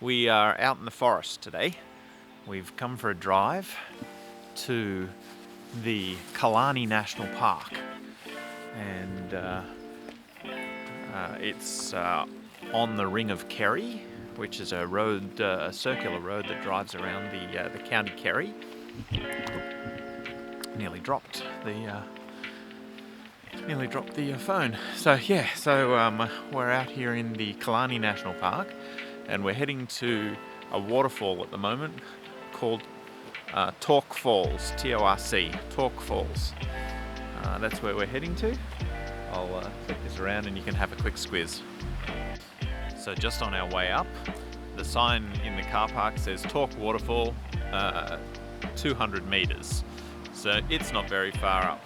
We are out in the forest today. We've come for a drive to the Killarney National Park, and it's on the Ring of Kerry, which is a road, a circular road that drives around the County Kerry. Nearly dropped the phone. So yeah, we're out here in the Killarney National Park, and we're heading to a waterfall at the moment called Torc Falls, T-O-R-C, Torc Falls. That's where we're heading to. I'll flip this around and you can have a quick squiz. So just on our way up, the sign in the car park says Torc Waterfall, 200 metres. So it's not very far up,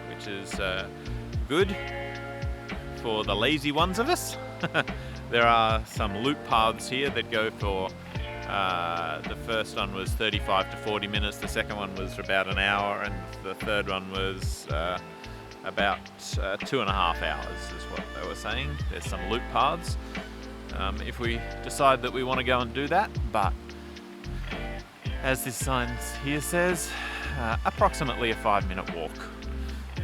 which is good for the lazy ones of us. There are some loop paths here that go for, the first one was 35 to 40 minutes, the second one was about an hour, and the third one was about 2.5 hours is what they were saying. There's some loop paths if we decide that we want to go and do that, but as this sign here says, approximately a 5-minute walk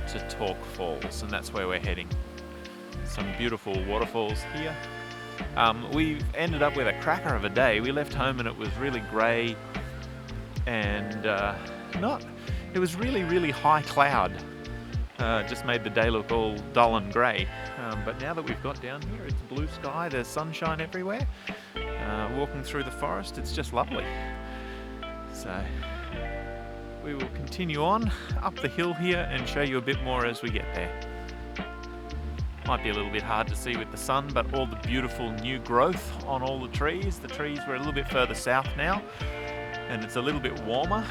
to Torc Falls, and that's where we're heading. Some beautiful waterfalls here. We ended up with a cracker of a day. We left home and it was really grey, and it was really high cloud. Just made the day look all dull and grey. But now that we've got down here, it's blue sky, there's sunshine everywhere. Walking through the forest, it's just lovely. So we will continue on up the hill here and show you a bit more as we get there. Might be a little bit hard to see with the sun, but all the beautiful new growth on all the trees. The trees were a little bit further south now, and it's a little bit warmer.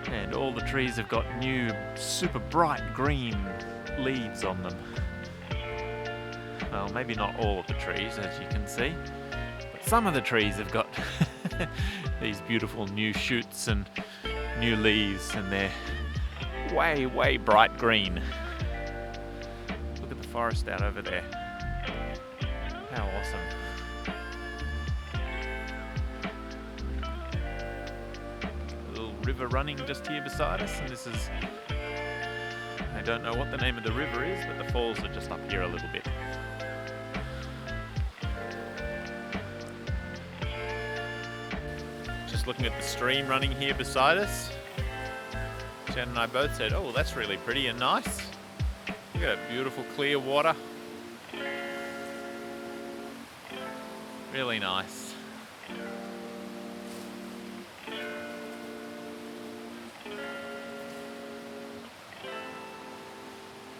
And all the trees have got new, super bright green leaves on them. Well, maybe not all of the trees, as you can see, but some of the trees have got these beautiful new shoots and new leaves, and they're way bright green. Look at the forest out over there. How awesome. A little river running just here beside us, and this is, I don't know what the name of the river is, but the falls are just up here a little bit. Just looking at the stream running here beside us. Jen and I both said, oh, that's really pretty and nice. Look at that beautiful clear water. Really nice. You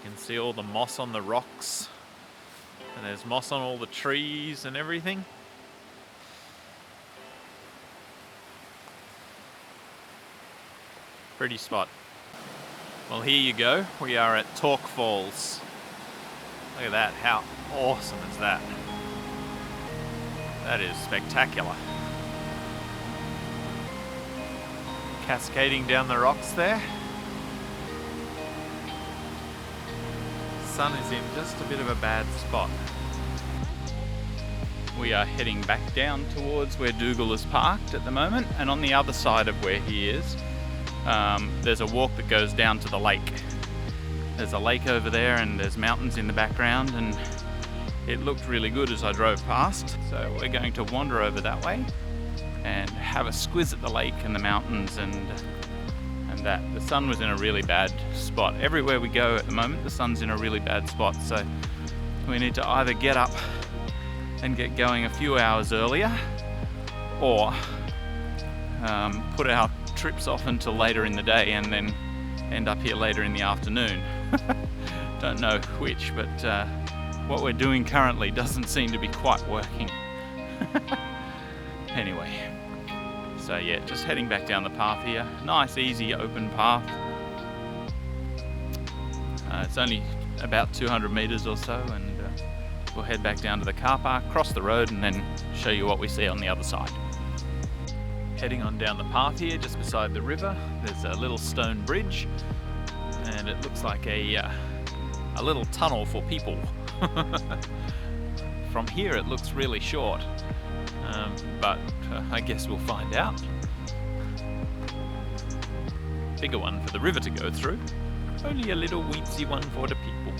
can see all the moss on the rocks, and there's moss on all the trees and everything. Pretty spot. Well, here you go. We are at Torc Falls. Look at that. How awesome is that? That is spectacular. Cascading down the rocks there. Sun is in just a bit of a bad spot. We are heading back down towards where Dougal is parked at the moment, and on the other side of where he is, there's a walk that goes down to the lake. There's a lake over there and there's mountains in the background, and it looked really good as I drove past. So we're going to wander over that way and have a squiz at the lake and the mountains and that. The sun was in a really bad spot. Everywhere we go at the moment, the sun's in a really bad spot. So we need to either get up and get going a few hours earlier, or put our trips off until later in the day and then end up here later in the afternoon. Don't know which, but what we're doing currently doesn't seem to be quite working. Anyway, so yeah, just heading back down the path here. Nice, easy, open path. It's only about 200 metres or so, and we'll head back down to the car park, cross the road, and then show you what we see on the other side. Heading on down the path here, just beside the river, there's a little stone bridge, and it looks like a a little tunnel for people. From here it looks really short, but I guess we'll find out. Bigger one for the river to go through, only a little weensy one for the people.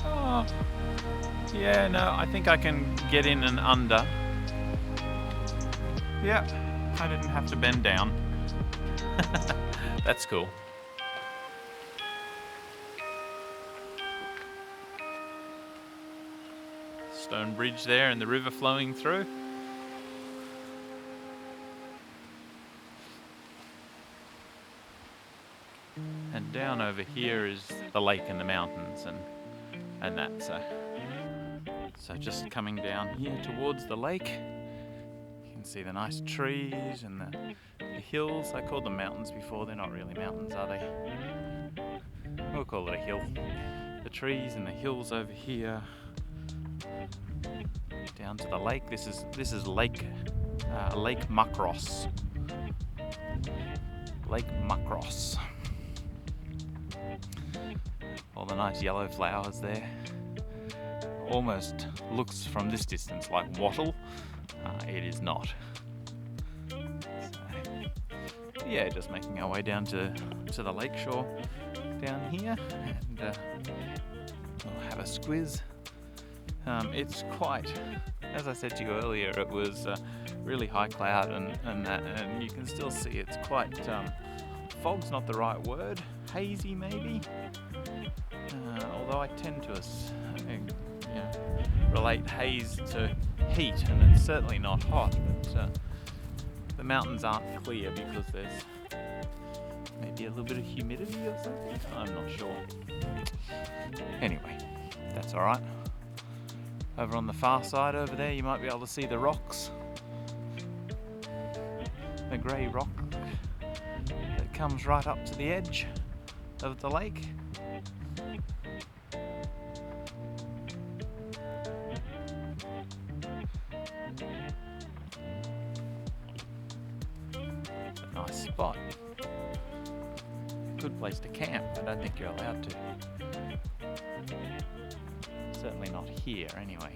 Oh, yeah, no, I think I can get in and under. Yeah, I didn't have to bend down. That's cool. Stone bridge there and the river flowing through. And down over here is the lake and the mountains and that. So just coming down here towards the lake, you can see the nice trees and the hills. I called them mountains before, they're not really mountains, are they? We'll call it a hill. The trees and the hills over here. Down to the lake. This is Lake Muckross. Lake Muckross. All the nice yellow flowers there. Almost looks from this distance like wattle. It is not. So, yeah, just making our way down to the lakeshore down here, and we'll have a squiz. It's quite, as I said to you earlier, it was really high cloud and that, and you can still see it's quite, fog's not the right word, hazy maybe, although I tend to relate haze to heat, and it's certainly not hot, but the mountains aren't clear because there's maybe a little bit of humidity or something, I'm not sure. Anyway, that's alright. Over on the far side over there you might be able to see the rocks. The grey rock that comes right up to the edge of the lake. It's a nice spot. Good place to camp. I don't think you're allowed to. Certainly not here, anyway.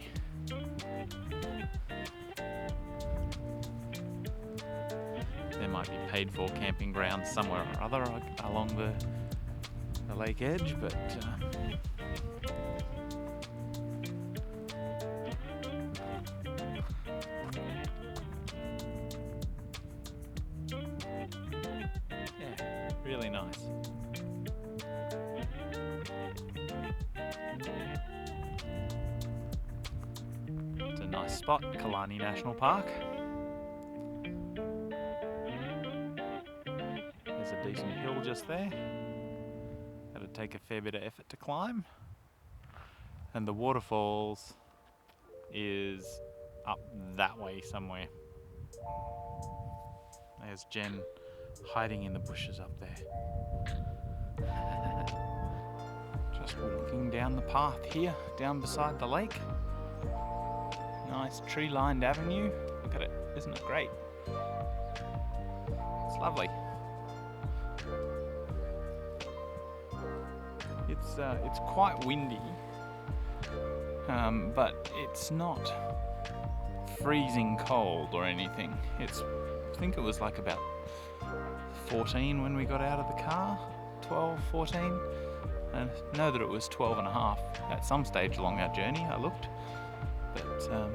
There might be paid for camping grounds somewhere or other along the lake edge, but yeah, really nice. Nice spot, Killarney National Park. There's a decent hill just there. That'll take a fair bit of effort to climb. And the waterfalls is up that way somewhere. There's Jen hiding in the bushes up there. Just walking down the path here, down beside the lake. Nice tree-lined avenue. Look at it, isn't it great? It's lovely. It's quite windy, but it's not freezing cold or anything. I think it was like about 14 when we got out of the car, 12, 14. I know that it was 12 and a half at some stage along our journey, I looked. But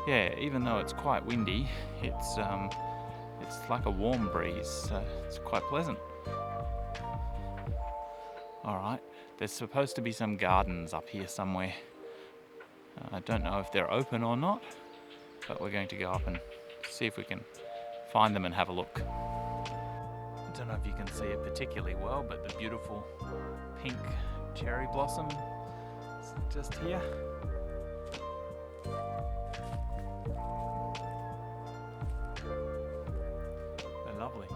yeah, even though it's quite windy, it's like a warm breeze, so it's quite pleasant. Alright, there's supposed to be some gardens up here somewhere. I don't know if they're open or not, but we're going to go up and see if we can find them and have a look. I don't know if you can see it particularly well, but the beautiful pink cherry blossom is just here. They're lovely.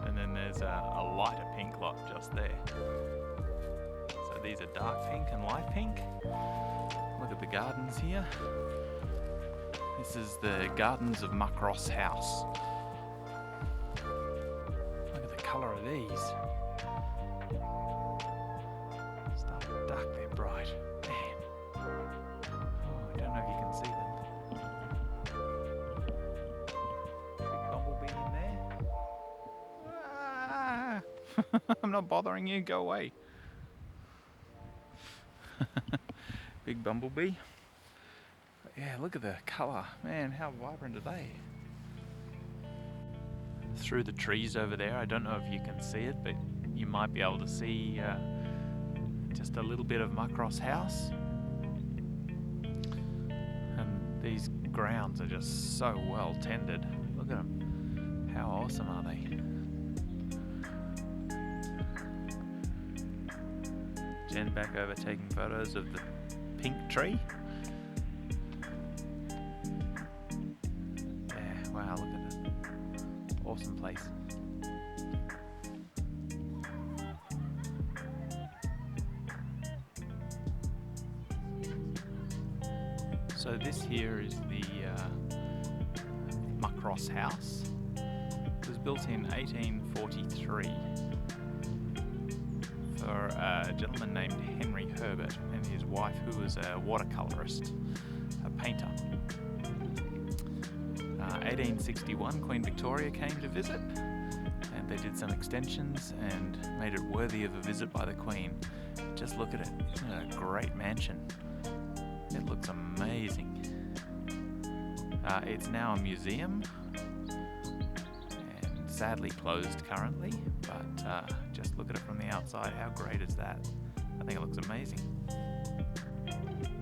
And then there's a lighter pink lot just there. So these are dark pink and light pink. Look at the gardens here. This is the gardens of Muckross House. I colour are these? Starlight duck, they're bright. Man. Oh, I don't know if you can see them. Big bumblebee in there. Ah! I'm not bothering you, go away. Big bumblebee. But yeah, look at the colour. Man, how vibrant are they? Through the trees over there, I don't know if you can see it, but you might be able to see just a little bit of Muckross House. And these grounds are just so well tended. Look at them. How awesome are they? Jen back over taking photos of the pink tree. Yeah, wow, look at that. Awesome place. So this here is the Muckross House. It was built in 1843 for a gentleman named Henry Herbert and his wife, who was a watercolourist, a painter. 1861, Queen Victoria came to visit, and they did some extensions and made it worthy of a visit by the Queen. Just look at it. Isn't it a great mansion? It looks amazing. It's now a museum and sadly closed currently, but just look at it from the outside. How great is that? I think it looks amazing.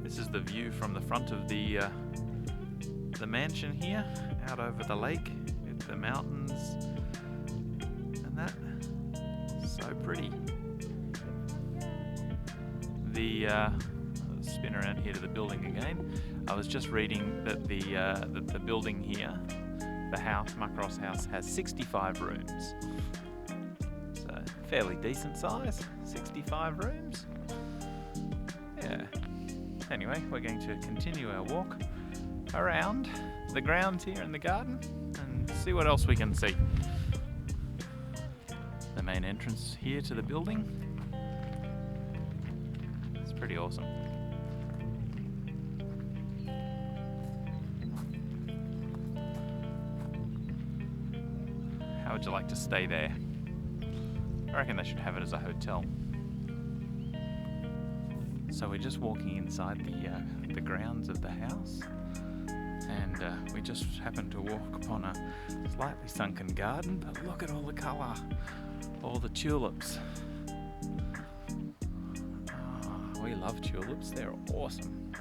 This is the view from the front of the mansion here, out over the lake, with the mountains and that. So pretty. Spin around here to the building again. I was just reading that the building here, the house, Muckross House, has 65 rooms. So fairly decent size, 65 rooms. Yeah. Anyway, we're going to continue our walk around the grounds here in the garden and see what else we can see. The main entrance here to the building. It's pretty awesome. How would you like to stay there? I reckon they should have it as a hotel. So we're just walking inside the grounds of the house, and we just happened to walk upon a slightly sunken garden, but look at all the colour, all the tulips. Oh, we love tulips, they're awesome.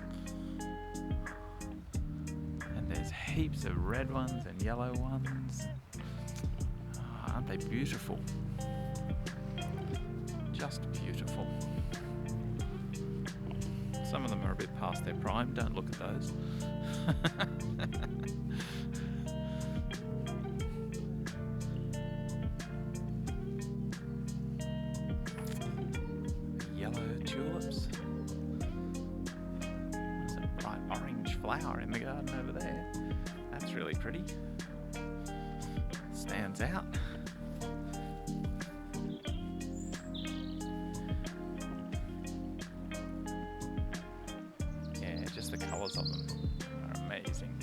And there's heaps of red ones and yellow ones. Oh, aren't they beautiful? Just beautiful. Some of them are a bit past their prime, don't look at those. Yellow tulips. There's a bright orange flower in the garden over there. That's really pretty. Stands out. Just the colours of them are amazing.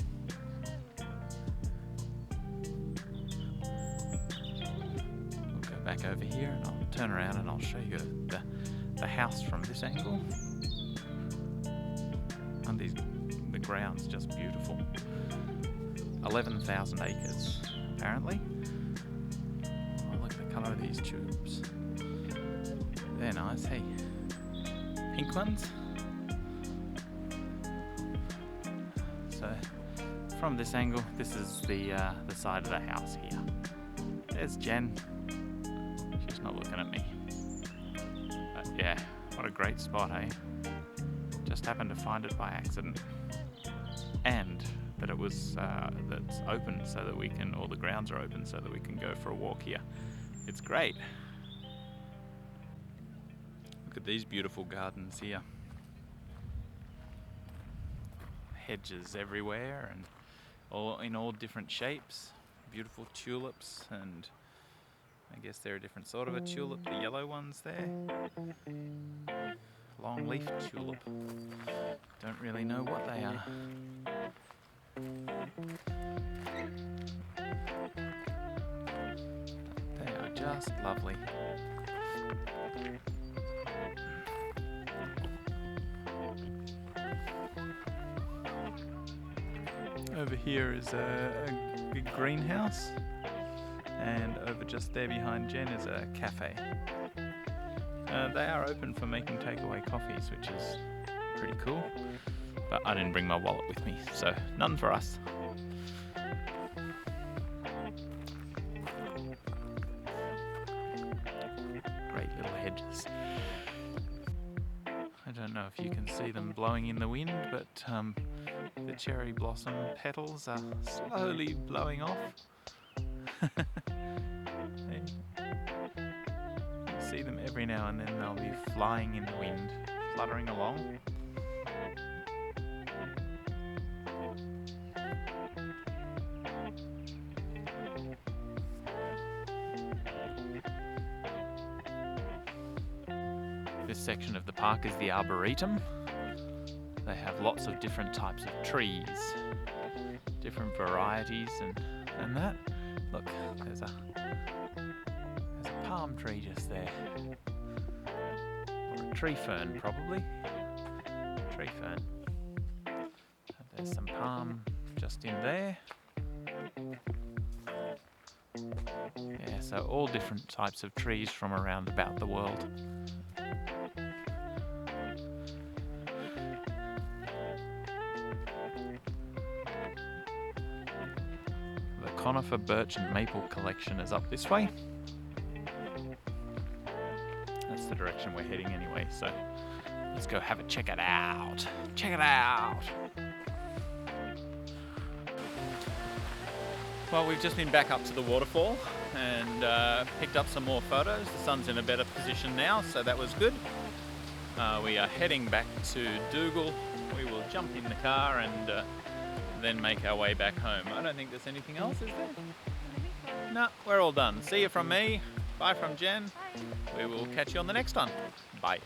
We'll go back over here and I'll turn around and I'll show you the house from this angle. And the ground's just beautiful. 11,000 acres, apparently. Oh, look at the colour of these tulips. They're nice, hey. Pink ones. So from this angle, this is the side of the house here. There's Jen. She's not looking at me. But yeah, what a great spot, eh? Just happened to find it by accident. And that it was that's open so that we can, or the grounds are open so that we can go for a walk here. It's great. Look at these beautiful gardens here. Hedges everywhere and in all different shapes. Beautiful tulips and I guess they're a different sort of a tulip, the yellow ones there. Long leaf tulip. Don't really know what they are. They are just lovely. Over here is a big greenhouse, and over just there behind Jen is a cafe. They are open for making takeaway coffees, which is pretty cool, but I didn't bring my wallet with me, so none for us. Great little hedges. I don't know if you can see them blowing in the wind, but the cherry blossom petals are slowly blowing off. You see them every now and then, they'll be flying in the wind, fluttering along. This section of the park is the Arboretum. They have lots of different types of trees, different varieties and that. Look, there's a palm tree just there. Or a tree fern, probably. Tree fern. There's some palm just in there. Yeah, so all different types of trees from around about the world. Conifer, birch and maple collection is up this way. That's the direction we're heading anyway, so let's go have a check it out. Check it out! Well, we've just been back up to the waterfall and picked up some more photos. The sun's in a better position now, so that was good. We are heading back to Dougal. We will jump in the car and then make our way back home. I don't think there's anything else, is there? No, we're all done. See you from me. Bye from Jen. We will catch you on the next one. Bye.